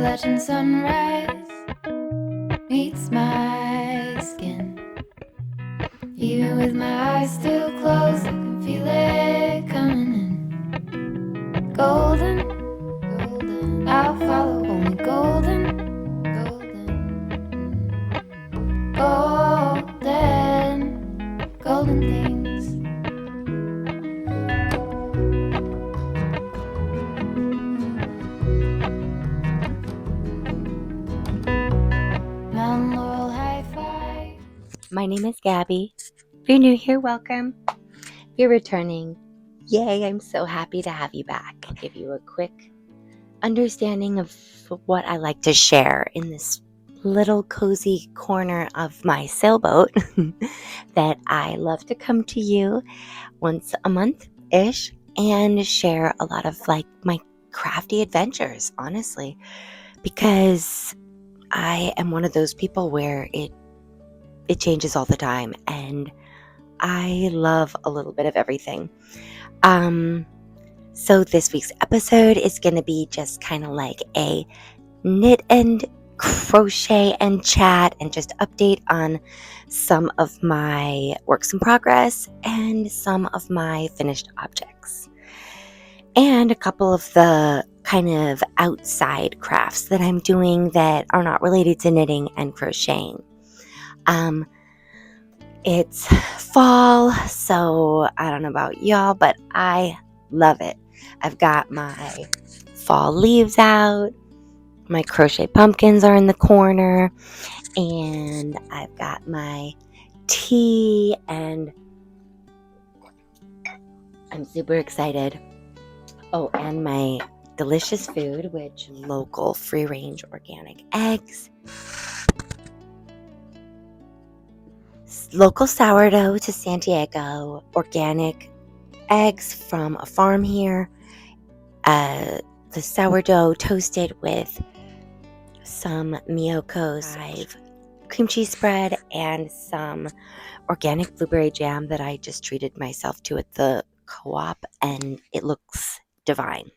touching sunrise meets my skin. Even with my eyes still closed, I can feel it coming in. Golden, golden, I'll follow only golden, golden, golden, golden things. Mountain Laurel high five. My name is Gabby. If you're new here, welcome. If you're returning, yay, I'm so happy to have you back. I'll give you a quick understanding of what I like to share in this little cozy corner of my sailboat that I love to come to you once a month-ish and share a lot of like my crafty adventures, honestly, because I am one of those people where it changes all the time, and I love a little bit of everything. So this week's episode is going to be just kind of like a knit and crochet and chat and just update on some of my works in progress and some of my finished objects. And a couple of the kind of outside crafts that I'm doing that are not related to knitting and crocheting. It's fall, so I don't know about y'all, but I love it. I've got my fall leaves out, my crochet pumpkins are in the corner, and I've got my tea, and I'm super excited. Oh, and my delicious food, which local free-range organic eggs, local sourdough to San Diego, organic eggs from a farm here, the sourdough toasted with some Miyoko's cream cheese spread and some organic blueberry jam that I just treated myself to at the co-op, and it looks divine.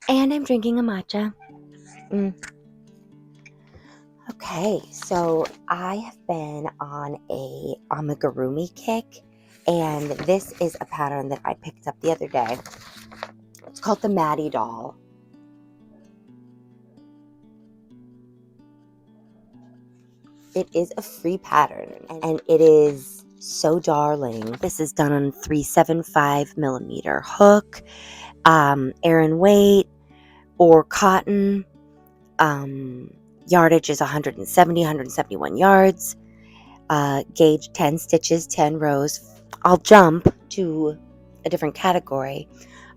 And I'm drinking a matcha. Okay, so I have been on a amigurumi kick, and this is a pattern that I picked up the other day. It's called the Maddie doll. It is a free pattern, and it is so darling. This is done on 375 millimeter hook, Aran weight or cotton. Yardage is 171 yards. Gauge 10 stitches, 10 rows. I'll jump to a different category.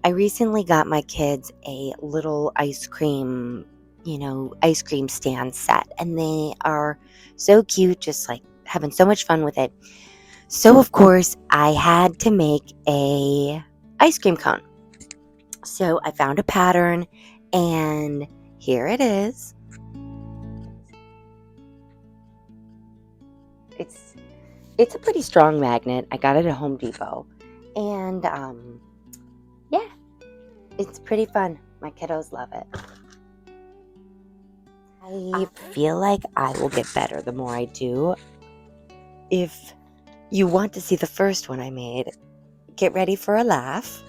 I recently got my kids a little ice cream stand set, and they are so cute, just like having so much fun with it. So of course I had to make a ice cream cone. So I found a pattern, and here it is. It's a pretty strong magnet. I got it at Home Depot, and yeah, it's pretty fun. My kiddos love it. I feel like I will get better the more I do. If you want to see the first one I made, get ready for a laugh.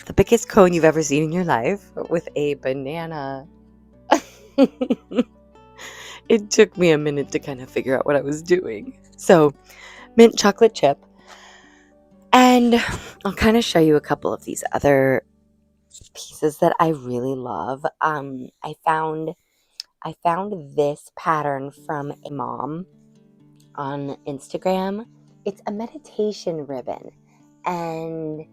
The biggest cone you've ever seen in your life with a banana. It took me a minute to kind of figure out what I was doing. So, mint chocolate chip. And I'll kind of show you a couple of these other pieces that I really love. I found this pattern from a mom on Instagram. It's a meditation ribbon, and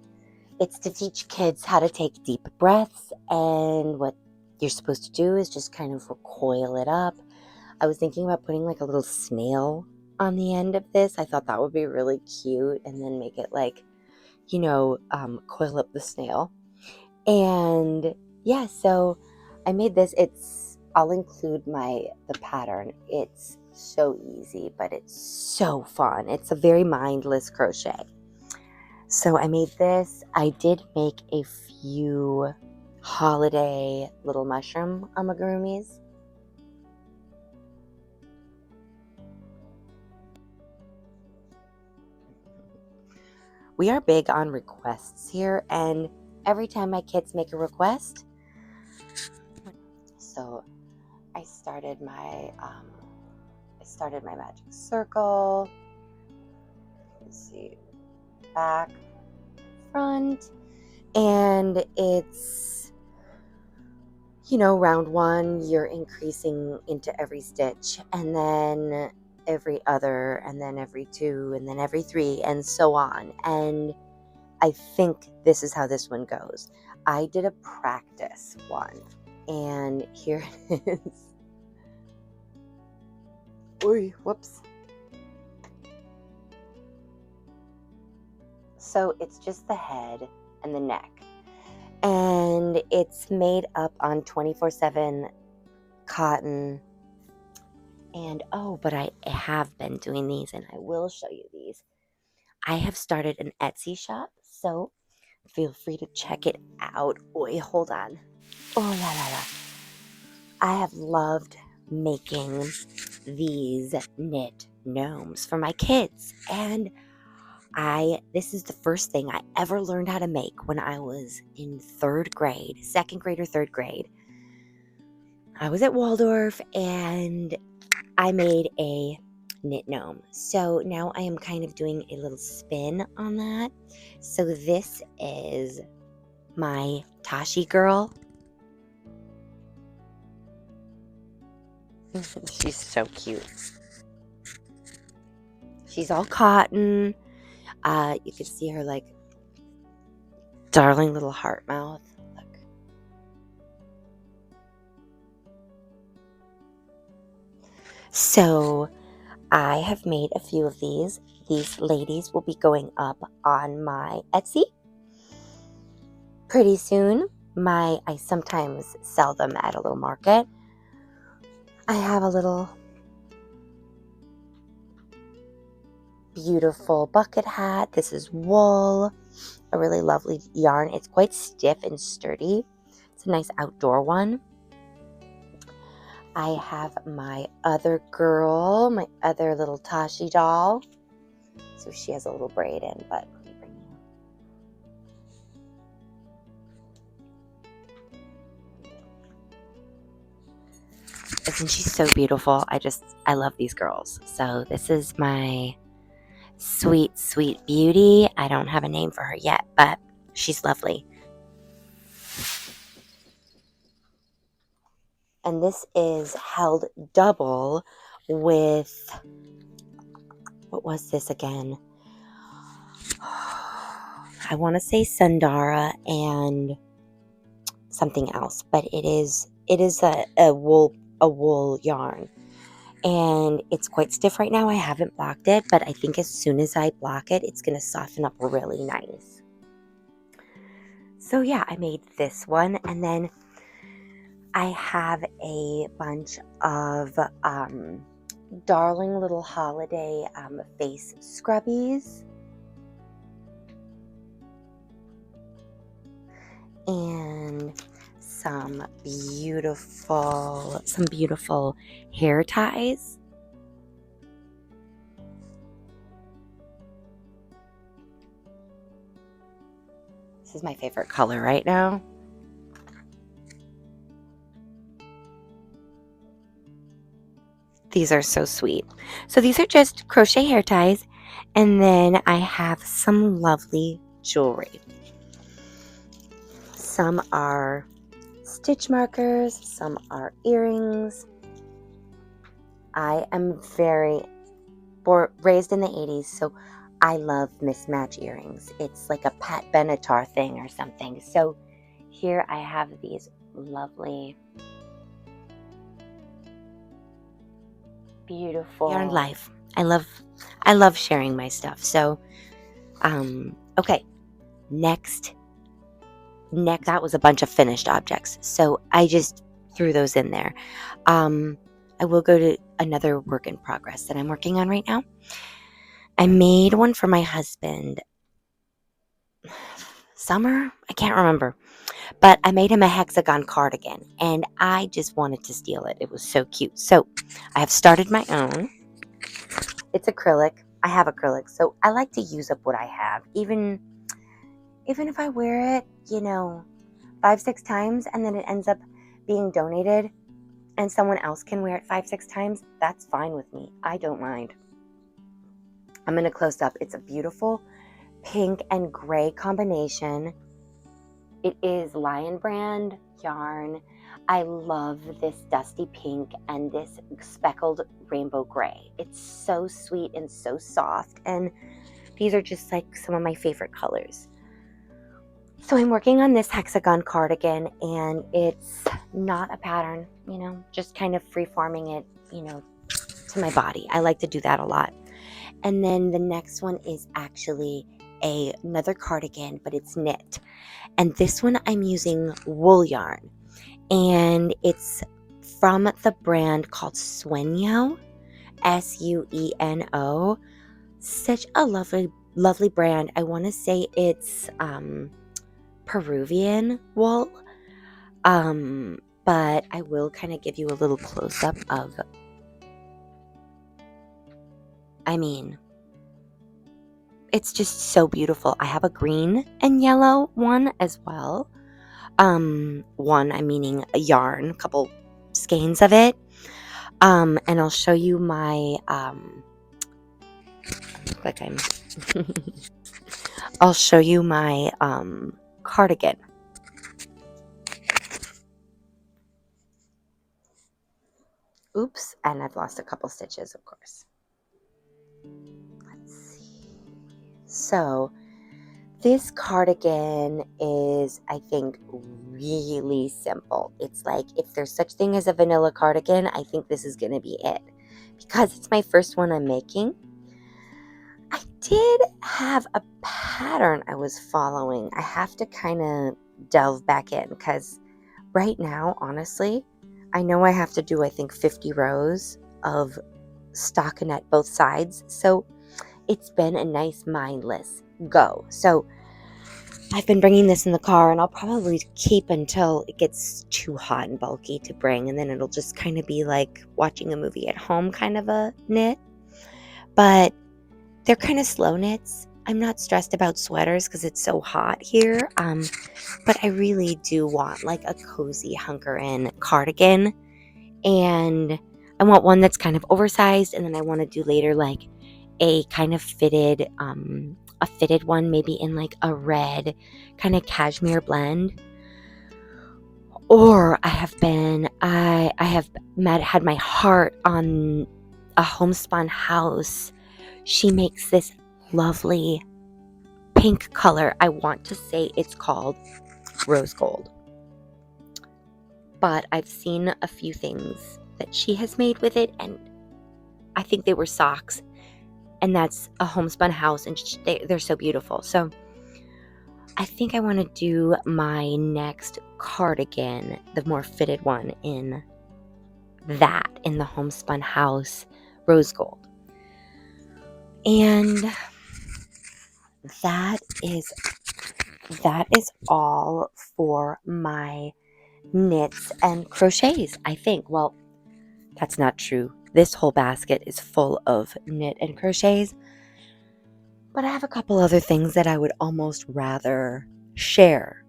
it's to teach kids how to take deep breaths, and what you're supposed to do is just kind of recoil it up. I was thinking about putting like a little snail on the end of this. I thought that would be really cute, and then make it like, coil up the snail. And yeah, so I made this. I'll include the pattern. It's so easy, but it's so fun. It's a very mindless crochet. So I made this. I did make a few holiday little mushroom amigurumis. We are big on requests here, and every time my kids make a request, so I started my magic circle. Let's see, back, front, and it's, you know, round one, you're increasing into every stitch, and then every other, and then every two, and then every three, and so on. And I think this is how this one goes. I did a practice one, and here it is. Oy, whoops. So it's just the head and the neck. And it's made up on 24/7 cotton. And but I have been doing these, and I will show you these. I have started an Etsy shop, so feel free to check it out. Oi, hold on. Oh la la la. I have loved making these knit gnomes for my kids, and this is the first thing I ever learned how to make when I was in third grade, second grade or third grade. I was at Waldorf, and I made a knit gnome. So now I am kind of doing a little spin on that. So this is my Tashi girl. She's so cute. She's all cotton. You can see her like darling little heart mouth. Look. So I have made a few of these. These ladies will be going up on my Etsy pretty soon. I sometimes sell them at a little market. I have a little beautiful bucket hat. This is wool, a really lovely yarn. It's quite stiff and sturdy. It's a nice outdoor one. I have my other girl, my other little Tashi doll. So she has a little braid in, but let me bring you. Isn't she so beautiful? I love these girls. So this is my sweet, sweet beauty. I don't have a name for her yet, but she's lovely. And this is held double with, what was this again? I want to say Sundara and something else, but it is a wool yarn, and it's quite stiff right now. I haven't blocked it, but I think as soon as I block it, it's going to soften up really nice. So yeah, I made this one, and then I have a bunch of darling little holiday face scrubbies. And some beautiful hair ties. This is my favorite color right now. These are so sweet. So these are just crochet hair ties, and then I have some lovely jewelry. Some are stitch markers, some are earrings. I am raised in the 80s, so I love mismatch earrings. It's like a Pat Benatar thing or something. So here I have these lovely, beautiful Yarn Life. I love sharing my stuff. So okay, next that was a bunch of finished objects, so I just threw those in there. I will go to another work in progress that I'm working on right now. I made one for my husband summer. I can't remember. But I made him a hexagon cardigan, and I just wanted to steal it. It was so cute. So I have started my own. It's acrylic. I have acrylic, so I like to use up what I have, even if I wear it, 5-6 times, and then it ends up being donated, and someone else can wear it 5-6 times. That's fine with me. I don't mind. I'm gonna close up. It's a beautiful pink and gray combination. It is Lion Brand yarn. I love this dusty pink and this speckled rainbow gray. It's so sweet and so soft, and these are just like some of my favorite colors. So I'm working on this hexagon cardigan, and it's not a pattern, just kind of free-forming it, to my body. I like to do that a lot. And then the next one is actually another cardigan, but it's knit. And this one I'm using wool yarn, and it's from the brand called Sueno, Sueno. Such a lovely brand. I want to say it's Peruvian wool, but I will kind of give you a little close-up of, it's just so beautiful. I have a green and yellow one as well. One, I'm meaning a yarn, a couple skeins of it. And I'll show you my, look like I'm, I'll show you my, cardigan. Oops, and I've lost a couple stitches, of course. Let's see. So, this cardigan is, I think, really simple. It's like, if there's such thing as a vanilla cardigan, I think this is going to be it. Because it's my first one I'm making. I did have a pattern I was following. I have to kind of delve back in, because right now, honestly, I know I have to do, I think, 50 rows of stockinette both sides. So it's been a nice mindless go. So I've been bringing this in the car, and I'll probably keep until it gets too hot and bulky to bring, and then it'll just kind of be like watching a movie at home kind of a knit. But they're kind of slow knits. I'm not stressed about sweaters because it's so hot here. But I really do want like a cozy hunker in cardigan, and I want one that's kind of oversized, and then I want to do later like a kind of fitted one, maybe in like a red kind of cashmere blend. Or I have had my heart on a homespun house. She makes this lovely pink color. I want to say it's called rose gold, but I've seen a few things that she has made with it, and I think they were socks, and that's a homespun house, and they're so beautiful. So I think I want to do my next cardigan, the more fitted one, in the homespun house rose gold. And that is all for my knits and crochets, I think. Well, that's not true. This whole basket is full of knit and crochets, but I have a couple other things that I would almost rather share.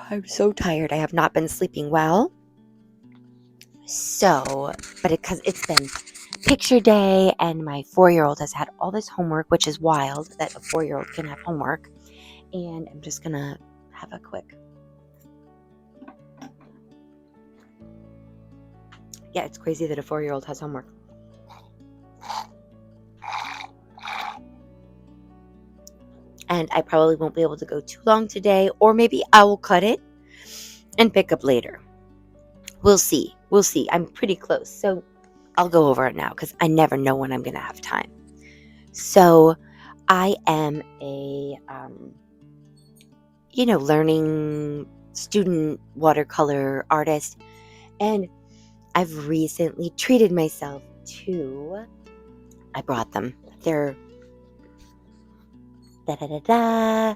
I'm so tired. I have not been sleeping well. So, but because it's been picture day, and my 4-year-old has had all this homework, which is wild that a 4-year-old can have homework. And I'm just gonna have a quick. Yeah, it's crazy that a 4-year-old has homework. And I probably won't be able to go too long today, or maybe I will cut it and pick up later. We'll see. I'm pretty close. So I'll go over it now because I never know when I'm going to have time. So I am a, learning student watercolor artist. And I've recently treated myself to, I brought them. They're Da-da-da-da.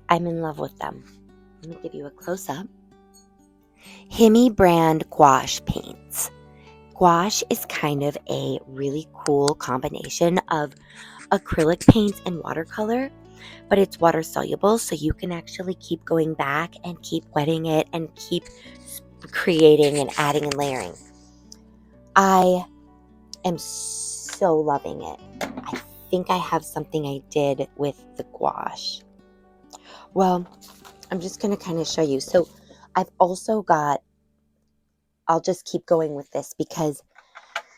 I'm in love with them. Let me give you a close-up. Hemi brand gouache paints. Gouache is kind of a really cool combination of acrylic paints and watercolor, but it's water soluble, so you can actually keep going back and keep wetting it and keep creating and adding and layering. I am so loving it. I think I have something I did with the gouache. Well, I'm just going to kind of show you. So I've also got, I'll just keep going with this because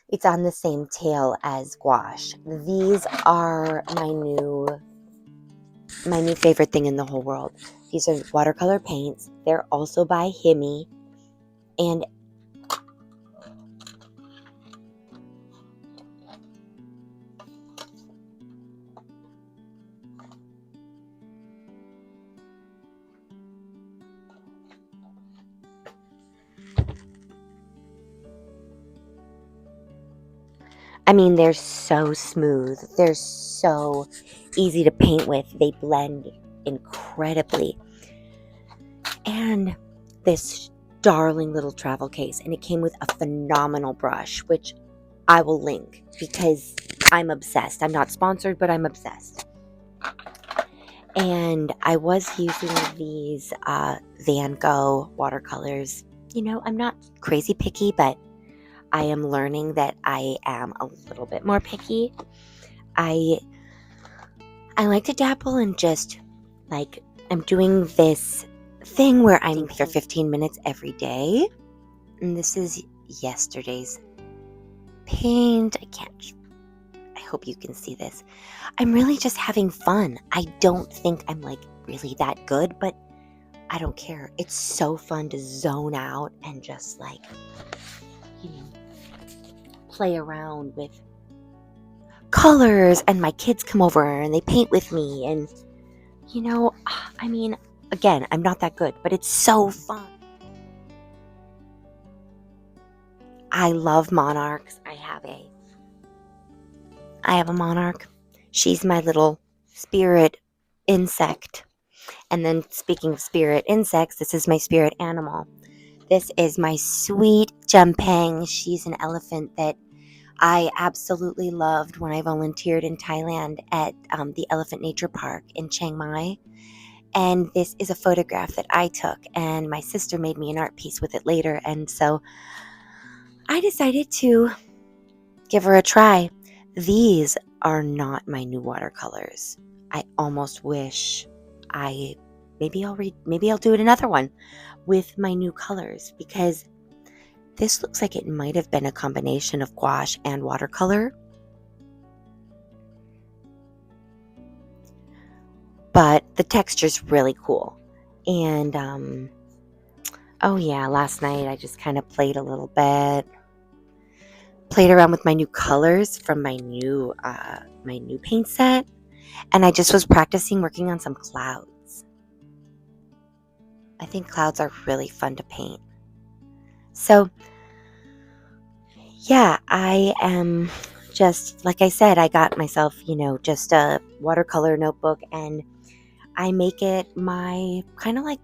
it's on the same tail as gouache. These are my new favorite thing in the whole world. These are watercolor paints. They're also by Hemi. And I mean, they're so smooth. They're so easy to paint with. They blend incredibly. And this darling little travel case. And it came with a phenomenal brush, which I will link because I'm obsessed. I'm not sponsored, but I'm obsessed. And I was using these Van Gogh watercolors. You know, I'm not crazy picky, but I am learning that I am a little bit more picky. I like to dabble in just like I'm doing this thing where I'm for 15 minutes every day. And this is yesterday's paint. I hope you can see this. I'm really just having fun. I don't think I'm like really that good, but I don't care. It's so fun to zone out and just like, you know, play around with colors. And my kids come over and they paint with me. And, you know, I mean, again, I'm not that good, but it's so fun. I love monarchs. I have a monarch. She's my little spirit insect. And then speaking of spirit insects, this is my spirit animal. This is my sweet Jumpang. She's an elephant that I absolutely loved when I volunteered in Thailand at the Elephant Nature Park in Chiang Mai. And this is a photograph that I took, and my sister made me an art piece with it later. And so I decided to give her a try. These are not my new watercolors. I almost wish maybe I'll do it another one with my new colors, because this looks like it might have been a combination of gouache and watercolor. But the texture's really cool. And oh yeah, last night I just kind of played a little bit. Played around with my new colors from my new paint set, and I just was practicing working on some clouds. I think clouds are really fun to paint. So yeah, I am just, like I said, I got myself, just a watercolor notebook, and I make it my kind of like,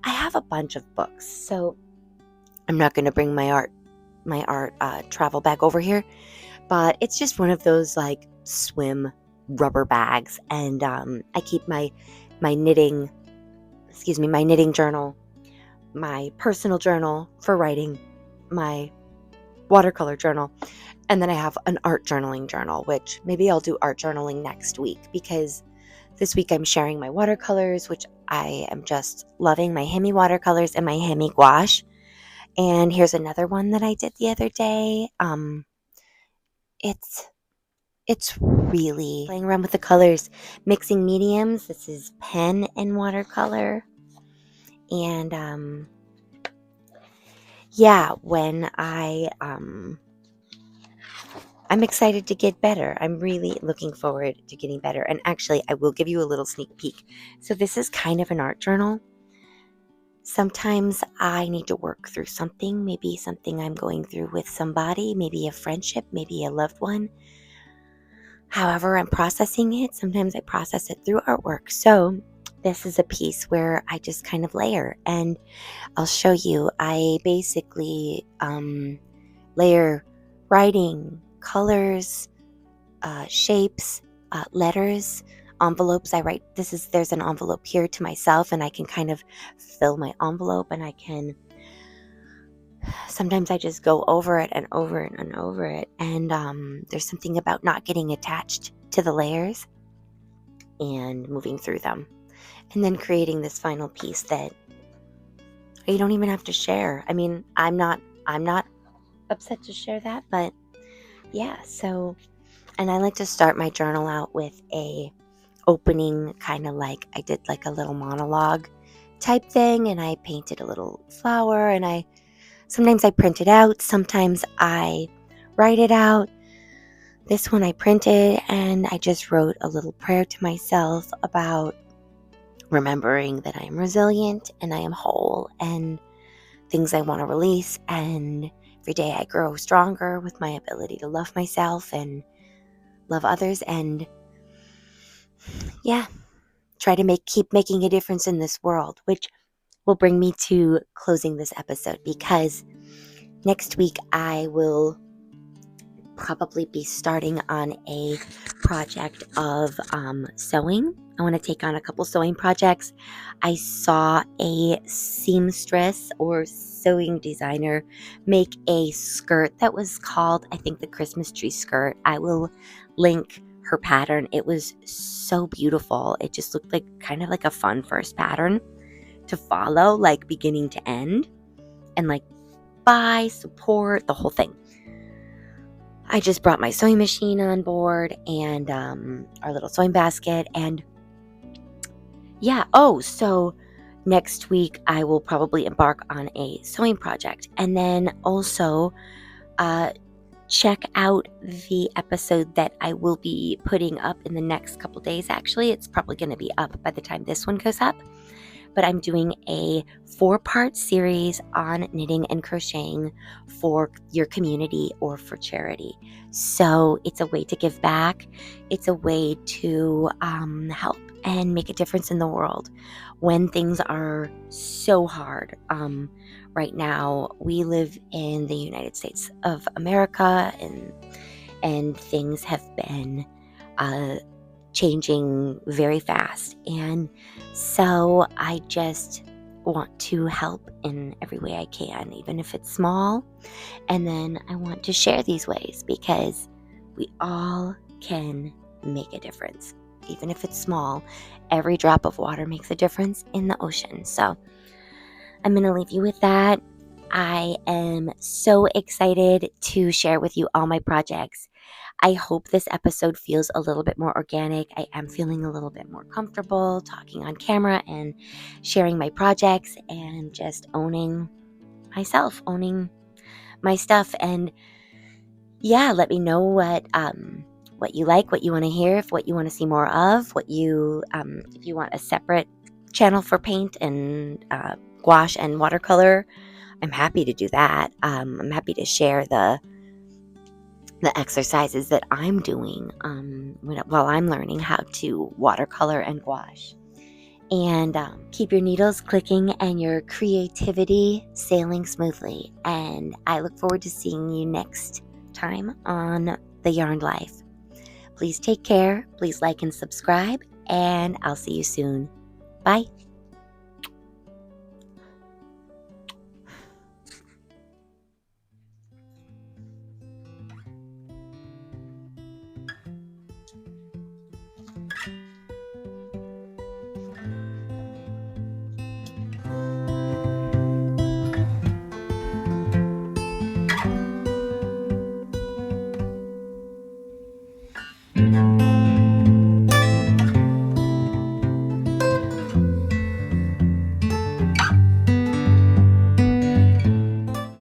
I have a bunch of books, so I'm not going to bring my art travel bag over here, but it's just one of those like swim rubber bags, and I keep my knitting journal, my personal journal for writing, my watercolor journal, and then I have an art journaling journal, which maybe I'll do art journaling next week, because this week I'm sharing my watercolors, which I am just loving, my Hemi watercolors and my Hemi gouache. And here's another one that I did the other day. It's really playing around with the colors, mixing mediums. This is pen and watercolor. And yeah, when I'm excited to get better. I'm really looking forward to getting better. And actually, I will give you a little sneak peek. So this is kind of an art journal. Sometimes I need to work through something, maybe something I'm going through with somebody, maybe a friendship, maybe a loved one. however I'm processing it. Sometimes I process it through artwork. So this is a piece where I just kind of layer, and I'll show you. I basically layer writing, colors, shapes, letters, envelopes. I write, there's an envelope here to myself, and I can kind of fill my envelope, and sometimes I just go over it and over it and over it. And there's something about not getting attached to the layers and moving through them, and then creating this final piece that you don't even have to share. I mean, I'm not upset to share that, but yeah. So, and I like to start my journal out with a opening, kind of like I did like a little monologue type thing, and I painted a little flower, and sometimes I print it out, sometimes I write it out. This one I printed, and I just wrote a little prayer to myself about remembering that I am resilient and I am whole, and things I want to release, and every day I grow stronger with my ability to love myself and love others, and yeah, try to keep making a difference in this world, which will bring me to closing this episode, because next week I will probably be starting on a project of sewing. I want to take on a couple sewing projects. I saw a seamstress or sewing designer make a skirt that was called, I think, the Christmas tree skirt. I will link her pattern. It was so beautiful. It just looked like kind of like a fun first pattern to follow, like beginning to end, and like buy, support, the whole thing. I just brought my sewing machine on board, and our little sewing basket, and yeah. Oh, so next week I will probably embark on a sewing project, and then also check out the episode that I will be putting up in the next couple days. Actually, it's probably going to be up by the time this one goes up. But I'm doing a 4-part series on knitting and crocheting for your community or for charity. So it's a way to give back. It's a way to help and make a difference in the world when things are so hard. Right now, we live in the United States of America, and things have been changing very fast, and so I just want to help in every way I can, even if it's small. And then I want to share these ways, because we all can make a difference, even if it's small. Every drop of water makes a difference in the ocean. So I'm going to leave you with that. I am so excited to share with you all my projects. I hope this episode feels a little bit more organic. I am feeling a little bit more comfortable talking on camera and sharing my projects and just owning myself, owning my stuff. And yeah, let me know what you like, what you want to hear, what you want to see more of, if you want a separate channel for paint and gouache and watercolor. I'm happy to do that. I'm happy to share the exercises that I'm doing while I'm learning how to watercolor and gouache. And keep your needles clicking and your creativity sailing smoothly. And I look forward to seeing you next time on The Yarned Life. Please take care. Please like and subscribe. And I'll see you soon. Bye.